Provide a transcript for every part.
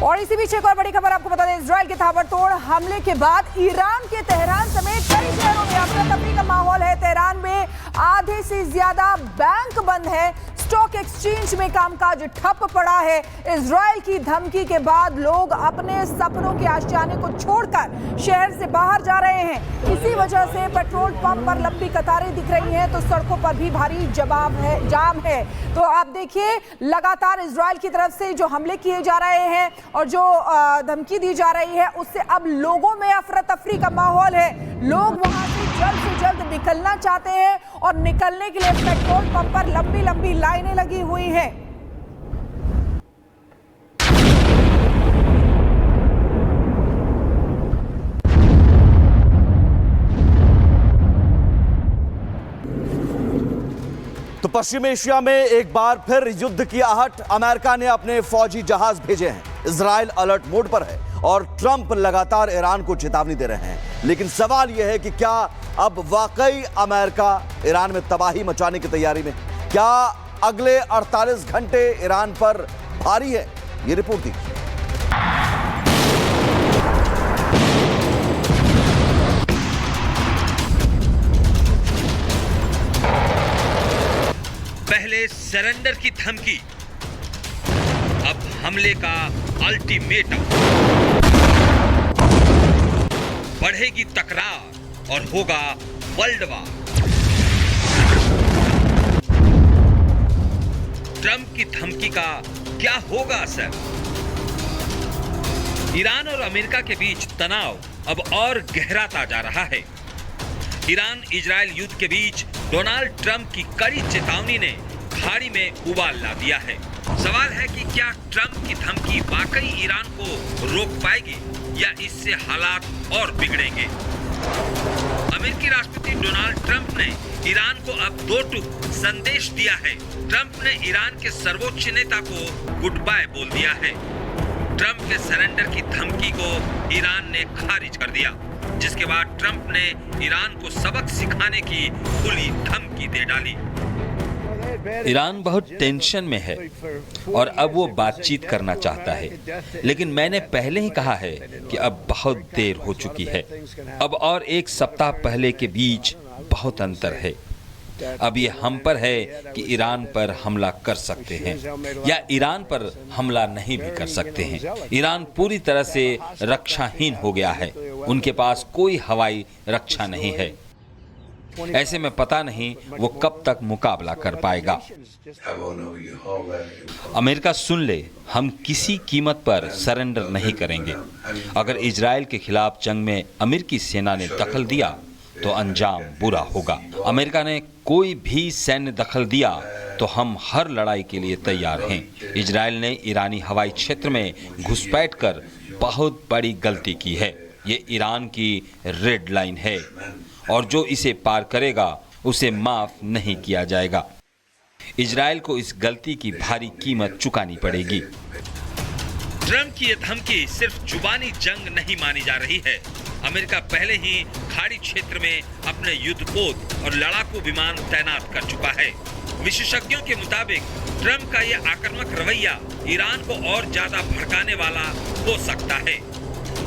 और इसी बीच एक और बड़ी खबर आपको बता दें, इजराइल के ताबड़तोड़ हमले के बाद ईरान के तेहरान समेत कई शहरों में अफरा तफरी का माहौल है। तेहरान में आधे से ज्यादा बैंक बंद है, स्टॉक एक्सचेंज में कामकाज ठप पड़ा है। इजराइल की धमकी के बाद लोग अपने सपनों के आशियाने को छोड़कर शहर से बाहर जा रहे हैं। इसी वजह से पेट्रोल पंप पर लंबी कतारें दिख रही हैं, तो सड़कों पर भी भारी जाम है। तो आप देखिए, लगातार इजराइल की तरफ से जो हमले किए जा रहे हैं और जो धमकी दी जा रही है, उससे अब लोगों में अफरा तफरी का माहौल है। लोग वहां से जल्द निकलना चाहते हैं और निकलने के लिए पेट्रोल पंप पर लंबी लंबी लाइनें लगी हुई हैं। तो पश्चिम एशिया में एक बार फिर युद्ध की आहट, अमेरिका ने अपने फौजी जहाज भेजे हैं। इजराइल अलर्ट मोड पर है और ट्रंप लगातार ईरान को चेतावनी दे रहे हैं। लेकिन सवाल यह है कि क्या अब वाकई अमेरिका ईरान में तबाही मचाने की तैयारी में? क्या अगले 48 घंटे ईरान पर भारी है? ये रिपोर्ट देखिए। पहले सरेंडर की धमकी, अब हमले का अल्टीमेटम। बढ़ेगी तकरार और होगा वर्ल्ड वार। ट्रंप की धमकी का क्या होगा असर? ईरान और अमेरिका के बीच तनाव अब और गहराता जा रहा है। ईरान इजराइल युद्ध के बीच डोनाल्ड ट्रंप की कड़ी चेतावनी ने खाड़ी में उबाल ला दिया है। सवाल है कि क्या ट्रंप की धमकी वाकई ईरान को रोक पाएगी या इससे हालात और बिगड़ेंगे? अमेरिकी राष्ट्रपति डोनाल्ड ट्रंप ने ईरान को अब दो टूक संदेश दिया है। ट्रंप ने ईरान के सर्वोच्च नेता को गुड बाय बोल दिया है। ट्रंप के सरेंडर की धमकी को ईरान ने खारिज कर दिया, जिसके बाद ट्रंप ने ईरान को सबक सिखाने की खुली धमकी दे डाली। ईरान बहुत टेंशन में है और अब वो बातचीत करना चाहता है, लेकिन मैंने पहले ही कहा है कि अब बहुत देर हो चुकी है। अब और एक सप्ताह पहले के बीच बहुत अंतर है। अब ये हम पर है कि ईरान पर हमला कर सकते हैं या ईरान पर हमला नहीं भी कर सकते हैं। ईरान पूरी तरह से रक्षाहीन हो गया है। उनके पास कोई हवाई रक्षा नहीं है। ऐसे में पता नहीं वो कब तक मुकाबला कर पाएगा। अमेरिका सुन ले, हम किसी कीमत पर सरेंडर नहीं करेंगे। अगर इजराइल के खिलाफ जंग में अमेरिकी सेना ने दखल दिया तो अंजाम बुरा होगा। अमेरिका ने कोई भी सैन्य दखल दिया तो हम हर लड़ाई के लिए तैयार हैं। इजराइल ने ईरानी हवाई क्षेत्र में घुसपैठ कर बहुत बड़ी गलती की है। ये ईरान की रेड लाइन है और जो इसे पार करेगा उसे माफ नहीं किया जाएगा। इजराइल को इस गलती की भारी कीमत चुकानी पड़ेगी। ट्रंप की यह धमकी सिर्फ जुबानी जंग नहीं मानी जा रही है। अमेरिका पहले ही खाड़ी क्षेत्र में अपने युद्धपोत और लड़ाकू विमान तैनात कर चुका है। विशेषज्ञों के मुताबिक ट्रंप का यह आक्रामक रवैया ईरान को और ज्यादा भड़काने वाला हो सकता है।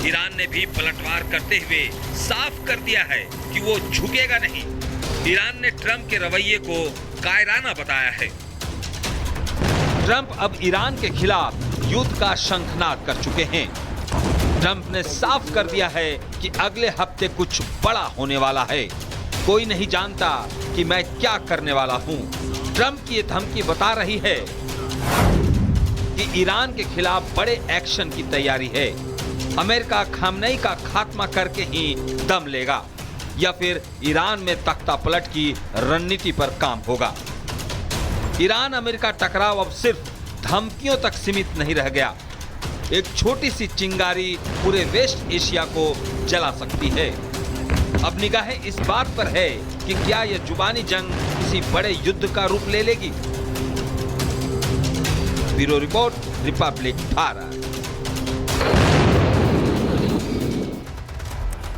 ईरान ने भी पलटवार करते हुए साफ कर दिया है कि वो झुकेगा नहीं। ईरान ने ट्रंप के रवैये को कायराना बताया है। ट्रंप अब ईरान के खिलाफ युद्ध का शंखनाद कर चुके हैं। ट्रंप ने साफ कर दिया है कि अगले हफ्ते कुछ बड़ा होने वाला है। कोई नहीं जानता कि मैं क्या करने वाला हूं। ट्रंप की ये धमकी बता रही है कि ईरान के खिलाफ बड़े एक्शन की तैयारी है। अमेरिका खामनेई का खात्मा करके ही दम लेगा या फिर ईरान में तख्ता पलट की रणनीति पर काम होगा। ईरान अमेरिका टकराव अब सिर्फ धमकियों तक सीमित नहीं रह गया। एक छोटी सी चिंगारी पूरे वेस्ट एशिया को जला सकती है। अब निगाहें इस बात पर है कि क्या यह जुबानी जंग किसी बड़े युद्ध का रूप ले लेगी। Bureau report, Republic Bharat.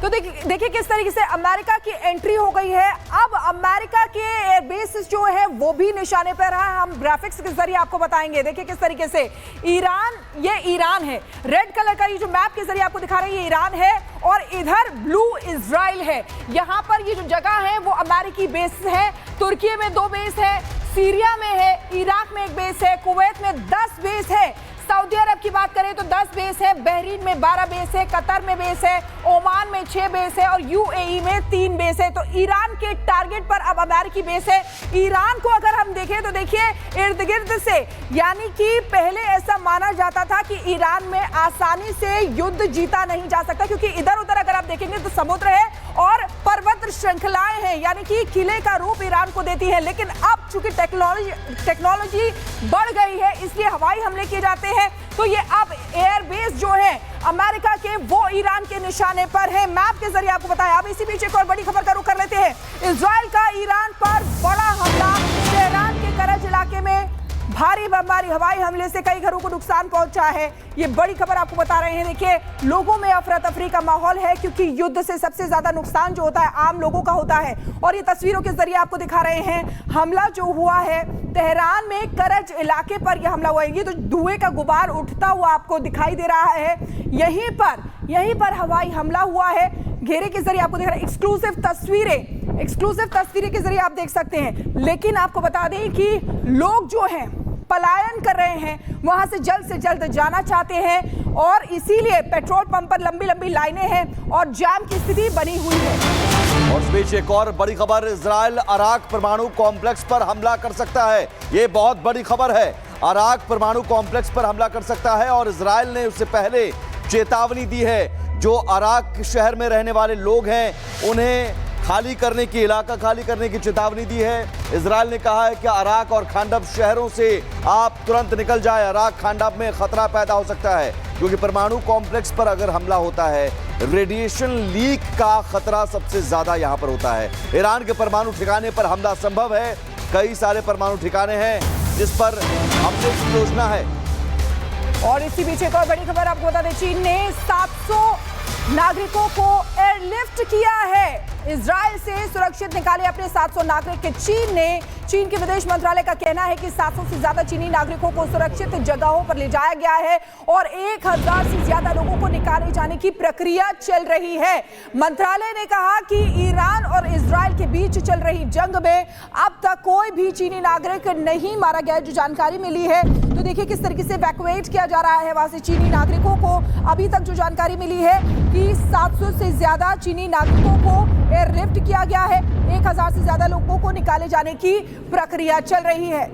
तो देखिए किस तरीके से अमेरिका की एंट्री हो गई है। अब अमेरिका के एयरबेस जो है वो भी निशाने पर है। हम ग्राफिक्स के जरिए आपको बताएंगे। देखिए किस तरीके से ईरान, ये ईरान है, रेड कलर का ये जो मैप के जरिए आपको दिखा रहे हैं ये ईरान है, और इधर ब्लू इजराइल है। यहाँ पर ये जो जगह है वो अमेरिकी बेस है। तुर्की में 2 बेस है, सीरिया में है, इराक में 1 बेस है, कुवैत में 10 बेस है, सऊदी अरब की बात करें तो 10 बेस है, बहरीन में 12 बेस है, कतर में बेस है, ओमान में 6 बेस है और यूएई में 3 बेस है। तो ईरान के टारगेट पर अब अमेरिकी बेस है। ईरान को अगर हम देखें तो देखिए इर्द गिर्द से, यानी कि पहले ऐसा माना जाता था कि ईरान में आसानी से युद्ध जीता नहीं जा सकता, क्योंकि इधर उधर अगर आप देखेंगे तो समुद्र है और पर्वत श्रृंखलाएं हैं, यानी कि किले का रूप ईरान को देती है। लेकिन अब चूंकि टेक्नोलॉजी बढ़ गई है इसलिए हवाई हमले किए जाते हैं। तो ये अब एयरबेस जो है अमेरिका के वो ईरान के निशाने पर है। मैप के जरिए आपको बताया। अब इसी बीच एक और बड़ी खबर का रुख कर लेते हैं। इजराइल का ईरान पर बड़ा हमला। तेहरान के करज इलाके में भारी बमबारी, हवाई हमले से कई घरों को नुकसान पहुंचा है। ये बड़ी खबर आपको बता रहे हैं। देखिए लोगों में अफरा तफरी का माहौल है, क्योंकि युद्ध से सबसे ज्यादा नुकसान जो होता है आम लोगों का होता है। और ये तस्वीरों के जरिए आपको दिखा रहे हैं हमला जो हुआ है तेहरान में करज इलाके पर। यह हमला हुआ है। ये तो धुएं का गुबार उठता हुआ आपको दिखाई दे रहा है। यहीं पर हवाई हमला हुआ है। घेरे के जरिए आपको दिख रहा है। एक्सक्लूसिव तस्वीरें के जरिए आप देख सकते हैं। लेकिन आपको बता दें कि लोग जो हैं पलायन कर रहे हैं, वहां से जल्द जाना चाहते हैं, और इसीलिए पेट्रोल पंप पर लंबी लंबी लाइनें हैं और जाम की स्थिति बनी हुई है। और इस बीच एक और बड़ी खबर, इजराइल अराक परमाणु कॉम्प्लेक्स पर हमला कर सकता है। ये बहुत बड़ी खबर है। अराक परमाणु कॉम्प्लेक्स पर हमला कर सकता है और इजराइल ने उससे पहले चेतावनी दी है। जो अराक शहर में रहने वाले लोग हैं उन्हें इलाका खाली करने की चेतावनी दी है। इजराइल ने कहा है कि अराक और खांडब शहरों से आप तुरंत निकल जाए। अराक खांडब में खतरा पैदा हो सकता है, क्योंकि परमाणु कॉम्प्लेक्स पर अगर हमला होता है रेडिएशन लीक का खतरा सबसे ज्यादा यहां पर होता है। ईरान के परमाणु ठिकाने पर हमला संभव है। कई सारे परमाणु ठिकाने हैं जिस पर हमले की योजना है। और इसी बीच एक और बड़ी खबर आपको बता दें, चीन ने 700 नागरिकों को एयरलिफ्ट किया है। इजराइल से सुरक्षित निकाले अपने 700 नागरिक के चीन के विदेश मंत्रालय का कहना है कि 700 से ज्यादा चीनी नागरिकों को सुरक्षित जगहों पर ले जाया गया है और 1000 से ज्यादा लोगों को निकाले जाने की प्रक्रिया चल रही है। मंत्रालय ने कहा कि ईरान और इजराइल के बीच चल रही जंग में अब तक कोई भी चीनी नागरिक नहीं मारा गया, जो जानकारी मिली है। तो देखिए किस तरीके से इवैक्यूएट किया जा रहा है वहां से चीनी नागरिकों को। अभी तक जो जानकारी मिली है कि 700 से ज्यादा चीनी नागरिकों को एयरलिफ्ट किया गया है। 1000 से ज्यादा लोगों को निकाले जाने की प्रक्रिया चल रही है।